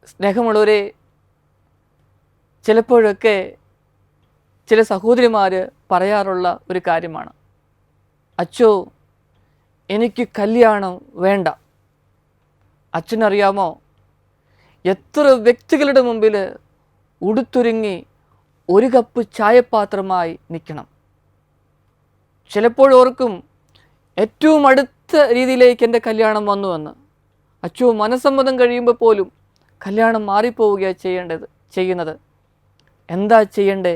സ്നേഹമുള്ളവരെ, ചിലപ്പോഴൊക്കെ ചില സഹോദരിമാർ പറയാറുള്ള ഒരു കാര്യമാണ്, അച്ചോ എനിക്ക് കല്യാണം വേണ്ട. അച്ഛനറിയാമോ, എത്ര വ്യക്തികളുടെ മുമ്പിൽ ഉടുത്തൊരുങ്ങി ഒരു കപ്പ് ചായപാത്രമായി നിൽക്കണം. ചിലപ്പോഴോർക്കും ഏറ്റവും അടുത്ത രീതിയിലേക്ക് എൻ്റെ കല്യാണം വന്നുവെന്ന്. അച്ചോ മനസ്സമ്മതം കഴിയുമ്പോൾ പോലും കല്യാണം മാറിപ്പോവുകയാണ് ചെയ്യുന്നത്. എന്താ ചെയ്യണ്ടേ,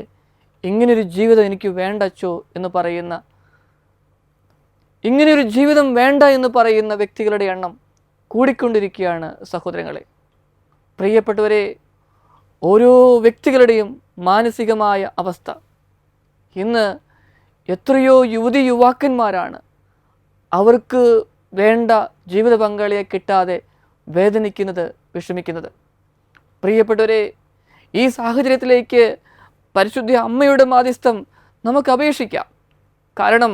ഇങ്ങനൊരു ജീവിതം എനിക്ക് വേണ്ട അച്ചോ എന്ന് പറയുന്ന, ഇങ്ങനെയൊരു ജീവിതം വേണ്ട എന്ന് പറയുന്ന വ്യക്തികളുടെ എണ്ണം കൂടിക്കൊണ്ടിരിക്കുകയാണ് സഹോദരങ്ങളെ. പ്രിയപ്പെട്ടവരെ, ഓരോ വ്യക്തികളുടെയും മാനസികമായ അവസ്ഥ, ഇന്ന് എത്രയോ യുവാക്കന്മാരാണ് അവർക്ക് വേണ്ട ജീവിത പങ്കാളിയെ കിട്ടാതെ വേദനിക്കുന്നത്, വിഷമിക്കുന്നത്. പ്രിയപ്പെട്ടവരെ, ഈ സാഹചര്യത്തിലേക്ക് പരിശുദ്ധ അമ്മയുടെ മാധ്യസ്ഥം നമുക്ക് അപേക്ഷിക്കാം. കാരണം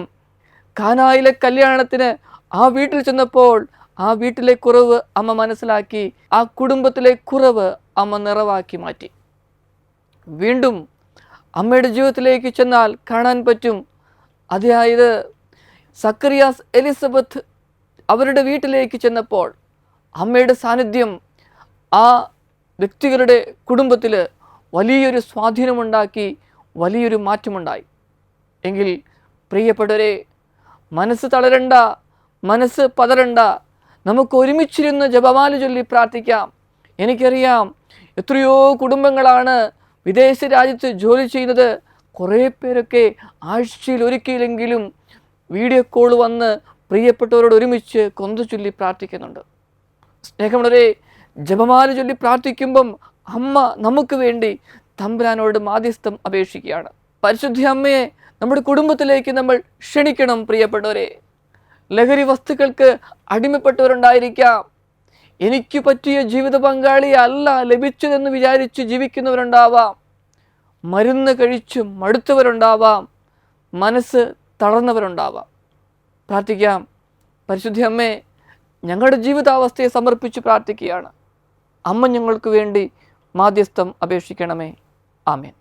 കാനായിലെ കല്യാണത്തിന് ആ വീട്ടിൽ ചെന്നപ്പോൾ ആ വീട്ടിലെ കുറവ് അമ്മ മനസ്സിലാക്കി, ആ കുടുംബത്തിലെ കുറവ് അമ്മ നിറവാക്കി മാറ്റി. വീണ്ടും അമ്മയുടെ ജീവിതത്തിലേക്ക് ചെന്നാൽ കാണാൻ പറ്റും, അതായത് സക്കറിയാസ് എലിസബത്ത് അവരുടെ വീട്ടിലേക്ക് ചെന്നപ്പോൾ അമ്മയുടെ സാന്നിധ്യം ആ വ്യക്തികളുടെ കുടുംബത്തിൽ വലിയൊരു സ്വാധീനമുണ്ടാക്കി, വലിയൊരു മാറ്റമുണ്ടായി. എങ്കിൽ പ്രിയപ്പെട്ടവരെ, മനസ്സ് തളരണ്ട, മനസ്സ് പതറണ്ട, നമുക്ക് ഒരുമിച്ചിരുന്ന് ജപമാല ചൊല്ലി പ്രാർത്ഥിക്കാം. എനിക്കറിയാം എത്രയോ കുടുംബങ്ങളാണ് വിദേശ രാജ്യത്ത് ജോലി ചെയ്യുന്നത്. കുറേ പേരൊക്കെ ആഴ്ചയിൽ ഒരിക്കലെങ്കിലും വീഡിയോ കോൾ വന്ന് പ്രിയപ്പെട്ടവരോട് ഒരുമിച്ച് കൊന്ത ചൊല്ലി പ്രാർത്ഥിക്കുന്നുണ്ട്. സ്നേഹമുള്ളവരെ, ജപമാല ചൊല്ലി പ്രാർത്ഥിക്കുമ്പം അമ്മ നമുക്ക് വേണ്ടി തമ്പുരാനോട് മാധ്യസ്ഥം അപേക്ഷിക്കുകയാണ്. പരിശുദ്ധ അമ്മയെ നമ്മുടെ കുടുംബത്തിലേക്ക് നമ്മൾ ക്ഷണിക്കണം. പ്രിയപ്പെട്ടവരെ, ലഹരി വസ്തുക്കൾക്ക് അടിമപ്പെട്ടവരുണ്ടായിരിക്കാം. എനിക്ക് പറ്റിയ ജീവിത പങ്കാളി അല്ല ലഭിച്ചതെന്ന് വിചാരിച്ച് ജീവിക്കുന്നവരുണ്ടാവാം. മരുന്ന് കഴിച്ച് മടുത്തവരുണ്ടാവാം. മനസ്സ് തളർന്നവരുണ്ടാവാം. പ്രാർത്ഥിക്കാം. പരിശുദ്ധ അമ്മേ, ഞങ്ങളുടെ ജീവിതാവസ്ഥയെ സമർപ്പിച്ച് പ്രാർത്ഥിക്കുകയാണ്. അമ്മ ഞങ്ങൾക്ക് വേണ്ടി മാധ്യസ്ഥം അപേക്ഷിക്കണമേ. ആമേൻ.